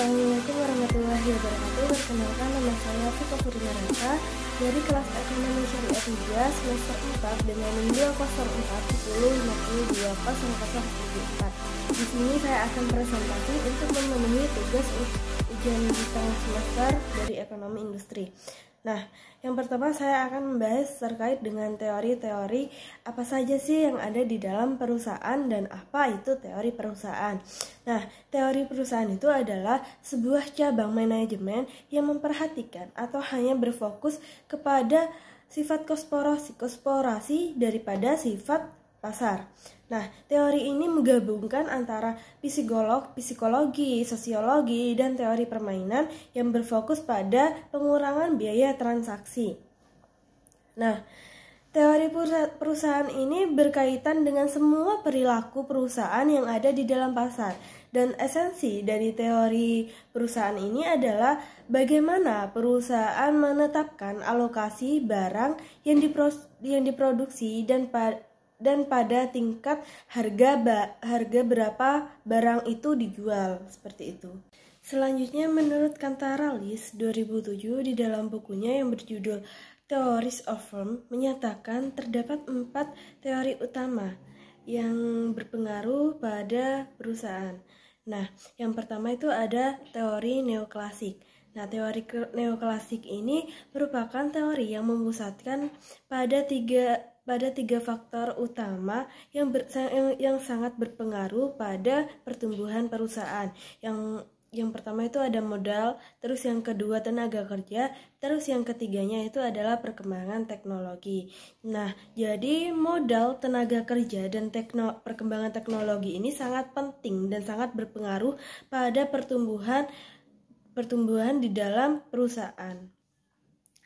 Assalamualaikum warahmatullahi wabarakatuh. Perkenalkan, nama saya Fika Furinarata dari kelas Ekonomi Syariah 3 semester 4 dengan NIM 20410520004. Di sini saya akan presentasi untuk memenuhi tugas ujian di tengah semester dari Ekonomi Industri. Nah, yang pertama saya akan membahas terkait dengan teori-teori apa saja sih yang ada di dalam perusahaan dan apa itu teori perusahaan. Nah, teori perusahaan itu adalah sebuah cabang manajemen yang memperhatikan atau hanya berfokus kepada sifat korporasi daripada sifat pasar. Nah, teori ini menggabungkan antara psikologi, sosiologi, dan teori permainan yang berfokus pada pengurangan biaya transaksi. Nah, teori perusahaan ini berkaitan dengan semua perilaku perusahaan yang ada di dalam pasar. Dan esensi dari teori perusahaan ini adalah bagaimana perusahaan menetapkan alokasi barang yang diproduksi dan pada tingkat harga berapa barang itu dijual, seperti itu. Selanjutnya, menurut Kantaralis 2007 di dalam bukunya yang berjudul Theories of Firm menyatakan terdapat 4 teori utama yang berpengaruh pada perusahaan. Nah, yang pertama itu ada teori neoklasik. Nah, teori neoklasik ini merupakan teori yang memusatkan pada tiga faktor utama yang sangat berpengaruh pada pertumbuhan perusahaan. Yang pertama itu ada modal, terus yang kedua tenaga kerja, terus yang ketiganya itu adalah perkembangan teknologi. Nah, jadi modal, tenaga kerja, dan perkembangan teknologi ini sangat penting dan sangat berpengaruh pada pertumbuhan di dalam perusahaan.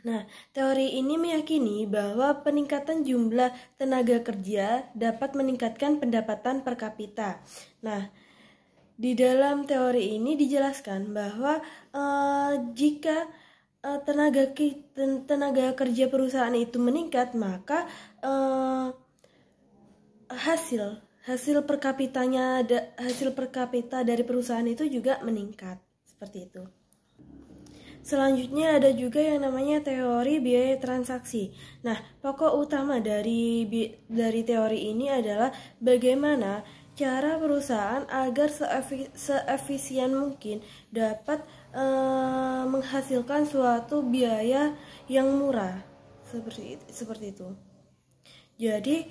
Nah, teori ini meyakini bahwa peningkatan jumlah tenaga kerja dapat meningkatkan pendapatan per kapita. Nah, di dalam teori ini dijelaskan bahwa jika tenaga kerja perusahaan itu meningkat, maka hasil per kapita dari perusahaan itu juga meningkat, seperti itu. Selanjutnya ada juga yang namanya teori biaya transaksi. Nah, pokok utama dari teori ini adalah bagaimana cara perusahaan agar seefisien mungkin dapat menghasilkan suatu biaya yang murah, seperti itu. Jadi,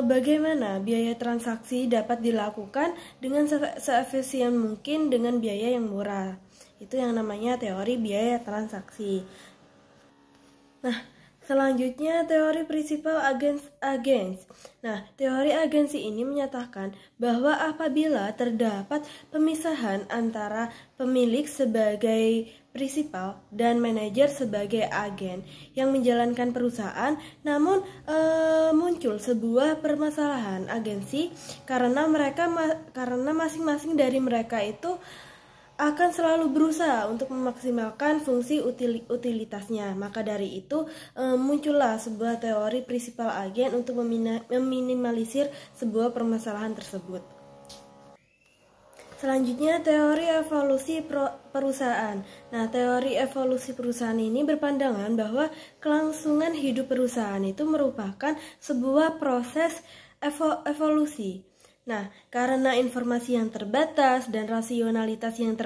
bagaimana biaya transaksi dapat dilakukan dengan seefisien mungkin dengan biaya yang murah. Itu yang namanya teori biaya transaksi. Nah, selanjutnya teori principal agens. Nah, teori agensi ini menyatakan bahwa apabila terdapat pemisahan antara pemilik sebagai prinsipal dan manajer sebagai agen yang menjalankan perusahaan, namun muncul sebuah permasalahan agensi karena masing-masing dari mereka itu akan selalu berusaha untuk memaksimalkan fungsi utilitasnya. Maka dari itu muncullah sebuah teori prinsipal agen untuk meminimalisir sebuah permasalahan tersebut. Selanjutnya, teori evolusi perusahaan. Nah, teori evolusi perusahaan ini berpandangan bahwa kelangsungan hidup perusahaan itu merupakan sebuah proses evolusi. Nah, karena informasi yang terbatas dan rasionalitas yang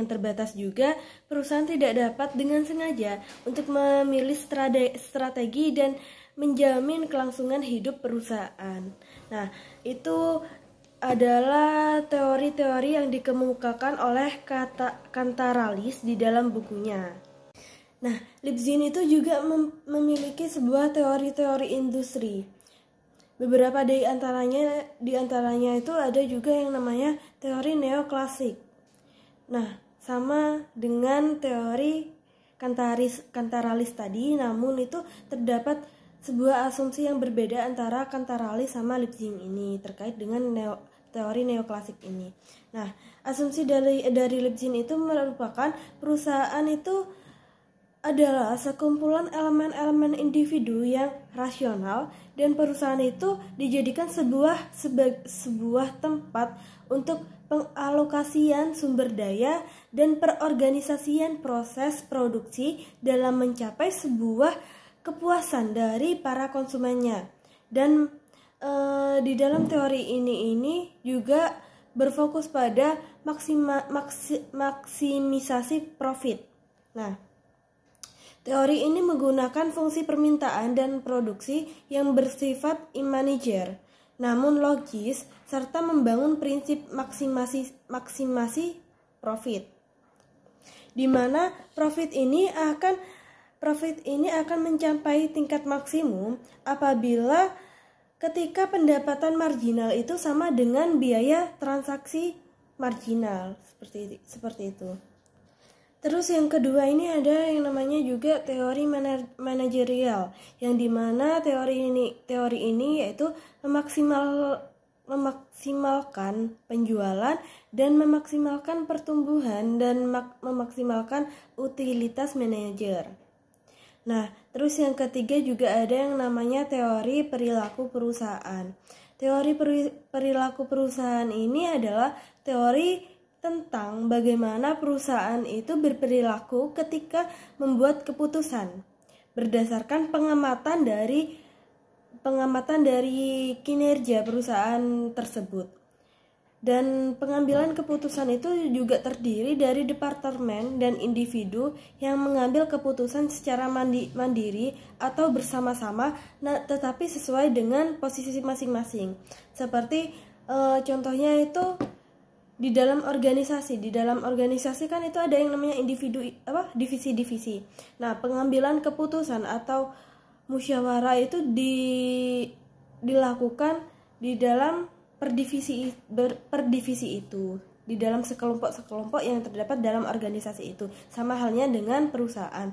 terbatas juga, perusahaan tidak dapat dengan sengaja untuk memilih strategi dan menjamin kelangsungan hidup perusahaan. Nah, itu adalah teori-teori yang dikemukakan oleh Kantaralis di dalam bukunya. Nah, Lipzin itu juga memiliki sebuah teori-teori industri. Beberapa di antaranya itu ada juga yang namanya teori neoklasik. Nah, sama dengan teori Kantaralis tadi, namun itu terdapat sebuah asumsi yang berbeda antara Kantaralis sama Lipzin ini terkait dengan teori neoklasik ini. Nah, asumsi dari Lipzin itu merupakan perusahaan itu adalah sekumpulan elemen-elemen individu yang rasional, dan perusahaan itu dijadikan sebuah tempat untuk pengalokasian sumber daya dan perorganisasian proses produksi dalam mencapai sebuah kepuasan dari para konsumennya. Dan di dalam teori ini juga berfokus pada maksimisasi profit. Nah, teori ini menggunakan fungsi permintaan dan produksi yang bersifat imanager, namun logis, serta membangun prinsip maksimasi profit, di mana profit ini akan mencapai tingkat maksimum apabila ketika pendapatan marginal itu sama dengan biaya transaksi marginal, seperti itu. Terus yang kedua ini ada yang namanya juga teori manajerial, yang dimana teori ini yaitu memaksimalkan penjualan dan memaksimalkan pertumbuhan dan memaksimalkan utilitas manajer. Nah, terus yang ketiga juga ada yang namanya teori perilaku perusahaan. Teori perilaku perusahaan ini adalah teori tentang bagaimana perusahaan itu berperilaku ketika membuat keputusan berdasarkan pengamatan dari kinerja perusahaan tersebut. Dan pengambilan keputusan itu juga terdiri dari departemen dan individu yang mengambil keputusan secara mandiri atau bersama-sama, tetapi sesuai dengan posisi masing-masing. Seperti contohnya itu di dalam organisasi kan itu ada yang namanya divisi-divisi. Nah, pengambilan keputusan atau musyawarah itu dilakukan di dalam per divisi itu, di dalam sekelompok yang terdapat dalam organisasi itu. Sama halnya dengan perusahaan.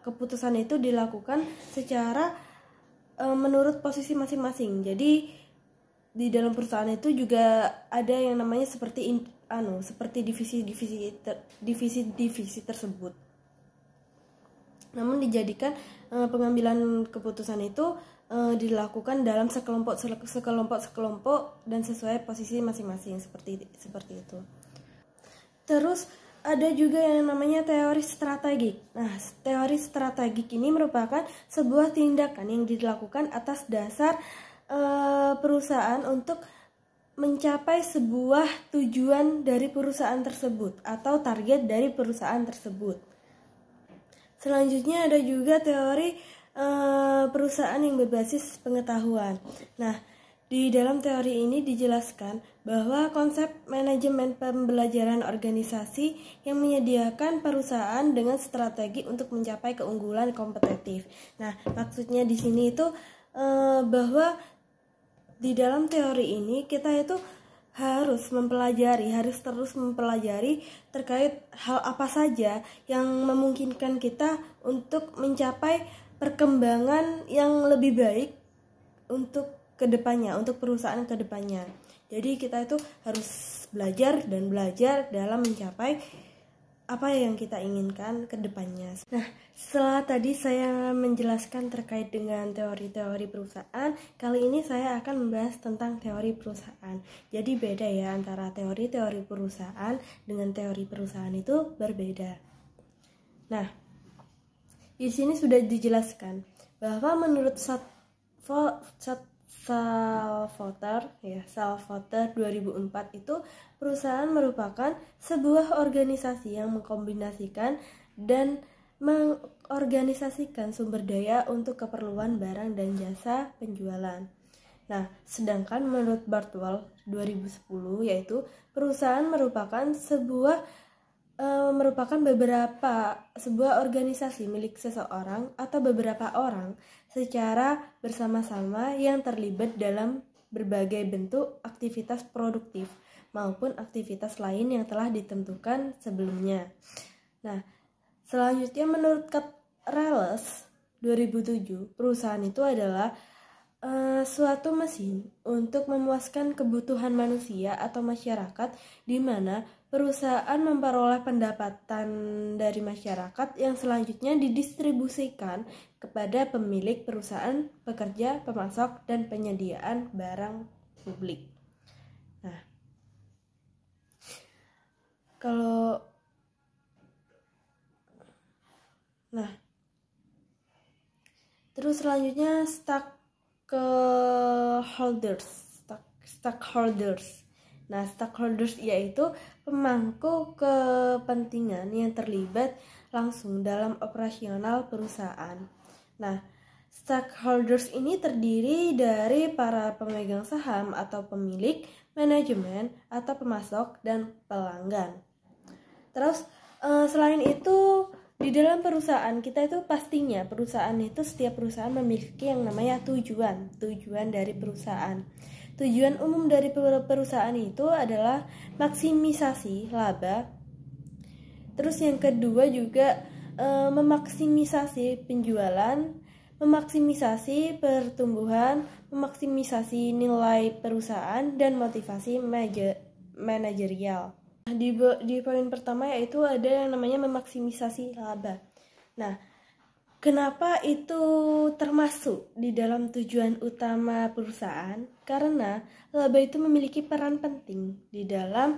Keputusan itu dilakukan secara menurut posisi masing-masing. Jadi di dalam perusahaan itu juga ada yang namanya seperti divisi-divisi tersebut. Namun dijadikan pengambilan keputusan itu dilakukan dalam sekelompok dan sesuai posisi masing-masing, seperti itu. Terus ada juga yang namanya teori strategik. Nah, teori strategik ini merupakan sebuah tindakan yang dilakukan atas dasar perusahaan untuk mencapai sebuah tujuan dari perusahaan tersebut atau target dari perusahaan tersebut. Selanjutnya ada juga teori perusahaan yang berbasis pengetahuan. Nah, di dalam teori ini dijelaskan bahwa konsep manajemen pembelajaran organisasi yang menyediakan perusahaan dengan strategi untuk mencapai keunggulan kompetitif. Nah, maksudnya di sini itu bahwa di dalam teori ini kita itu harus terus mempelajari terkait hal apa saja yang memungkinkan kita untuk mencapai perkembangan yang lebih baik untuk kedepannya, untuk perusahaan kedepannya. Jadi kita itu harus belajar dalam mencapai apa yang kita inginkan ke depannya. Nah, setelah tadi saya menjelaskan terkait dengan teori-teori perusahaan, kali ini saya akan membahas tentang teori perusahaan. Jadi beda ya, antara teori-teori perusahaan dengan teori perusahaan itu berbeda. Nah, di sini sudah dijelaskan bahwa menurut Salvator 2004 itu perusahaan merupakan sebuah organisasi yang mengkombinasikan dan mengorganisasikan sumber daya untuk keperluan barang dan jasa penjualan. Nah, sedangkan menurut Bartwell 2010 yaitu perusahaan merupakan sebuah organisasi milik seseorang atau beberapa orang secara bersama-sama yang terlibat dalam berbagai bentuk aktivitas produktif maupun aktivitas lain yang telah ditentukan sebelumnya. Nah, selanjutnya menurut Rales 2007, perusahaan itu adalah suatu mesin untuk memuaskan kebutuhan manusia atau masyarakat, di mana perusahaan memperoleh pendapatan dari masyarakat yang selanjutnya didistribusikan kepada pemilik perusahaan, pekerja, pemasok, dan penyediaan barang publik. Terus selanjutnya stakeholders. Nah, stakeholders yaitu pemangku kepentingan yang terlibat langsung dalam operasional perusahaan. Nah, stakeholders ini terdiri dari para pemegang saham atau pemilik, manajemen atau pemasok, dan pelanggan. Terus selain itu, di dalam perusahaan kita itu pastinya setiap perusahaan memiliki yang namanya tujuan dari perusahaan. Tujuan umum dari perusahaan itu adalah maksimisasi laba. Terus yang kedua juga memaksimisasi penjualan, memaksimisasi pertumbuhan, memaksimisasi nilai perusahaan, dan motivasi manajerial. Di poin pertama yaitu ada yang namanya memaksimisasi laba. Nah, kenapa itu termasuk di dalam tujuan utama perusahaan? Karena laba itu memiliki peran penting di dalam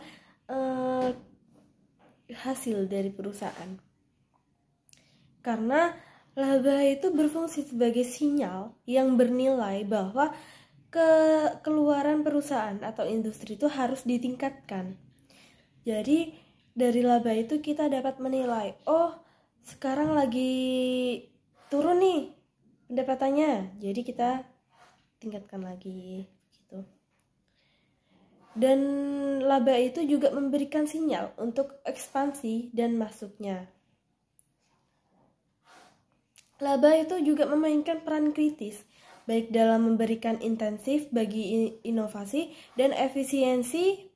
hasil dari perusahaan. Karena laba itu berfungsi sebagai sinyal yang bernilai bahwa keluaran perusahaan atau industri itu harus ditingkatkan. Jadi dari laba itu kita dapat menilai, oh sekarang lagi turun nih pendapatannya, jadi kita tingkatkan lagi gitu. Dan laba itu juga memberikan sinyal untuk ekspansi dan masuknya. Laba itu juga memainkan peran kritis, baik dalam memberikan intensif bagi inovasi dan efisiensi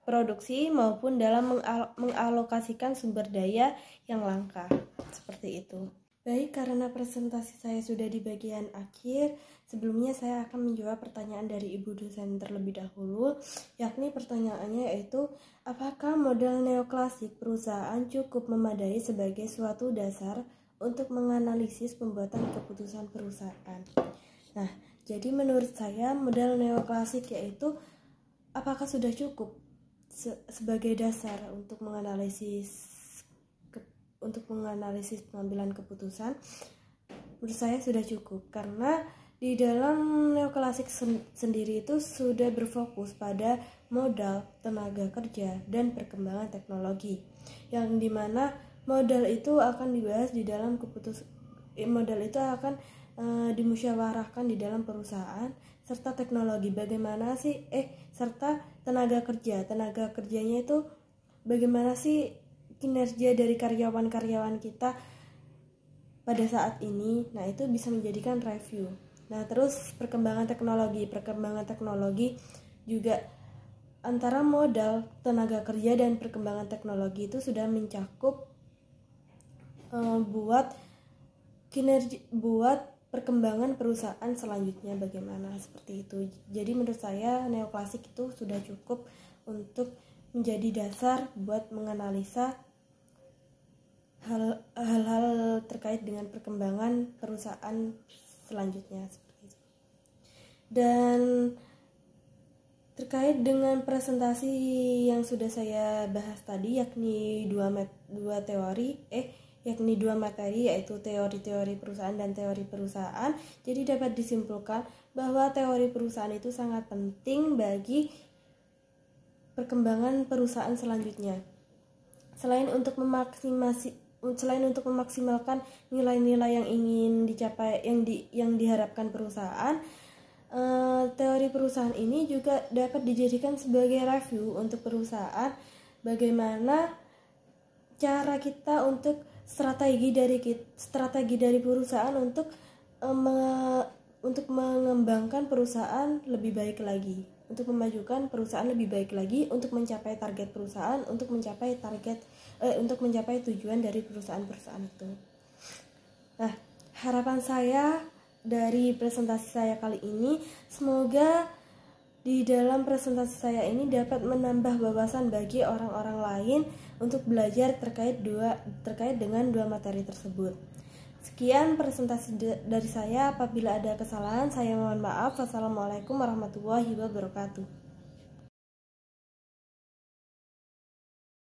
produksi maupun dalam mengalokasikan sumber daya yang langka. Seperti itu. Baik, karena presentasi saya sudah di bagian akhir, sebelumnya saya akan menjawab pertanyaan dari Ibu dosen terlebih dahulu, yakni pertanyaannya yaitu, apakah model neoklasik perusahaan cukup memadai sebagai suatu dasar untuk menganalisis pembuatan keputusan perusahaan? Nah, jadi menurut saya model neoklasik yaitu apakah sudah cukup sebagai dasar untuk menganalisis pengambilan keputusan? Menurut saya sudah cukup, karena di dalam neoklasik sendiri itu sudah berfokus pada modal, tenaga kerja, dan perkembangan teknologi, yang dimana modal itu akan dibahas di dalam modal itu akan dimusyawarahkan di dalam perusahaan, serta teknologi serta tenaga kerjanya itu bagaimana sih kinerja dari karyawan kita pada saat ini. Nah, itu bisa menjadikan review. Nah, terus perkembangan teknologi juga antara modal, tenaga kerja, dan perkembangan teknologi itu sudah mencakup buat perkembangan perusahaan selanjutnya bagaimana, seperti itu. Jadi menurut saya neoklasik itu sudah cukup untuk menjadi dasar buat menganalisa hal-hal terkait dengan perkembangan perusahaan selanjutnya, seperti itu. Dan terkait dengan presentasi yang sudah saya bahas tadi, yakni dua materi, yaitu teori-teori perusahaan dan teori perusahaan. Jadi dapat disimpulkan bahwa teori perusahaan itu sangat penting bagi perkembangan perusahaan selanjutnya. Selain untuk memaksimalkan nilai-nilai yang ingin dicapai, yang diharapkan perusahaan, teori perusahaan ini juga dapat dijadikan sebagai review untuk perusahaan, bagaimana cara kita untuk strategi dari perusahaan untuk mengembangkan perusahaan lebih baik lagi, untuk memajukan perusahaan lebih baik lagi, untuk mencapai target perusahaan, untuk mencapai tujuan dari perusahaan itu. Nah, harapan saya dari presentasi saya kali ini. Semoga di dalam presentasi saya ini dapat menambah wawasan bagi orang-orang lain untuk belajar terkait dengan dua materi tersebut. Sekian presentasi dari saya. Apabila ada kesalahan, saya mohon maaf. Wassalamualaikum warahmatullahi wabarakatuh.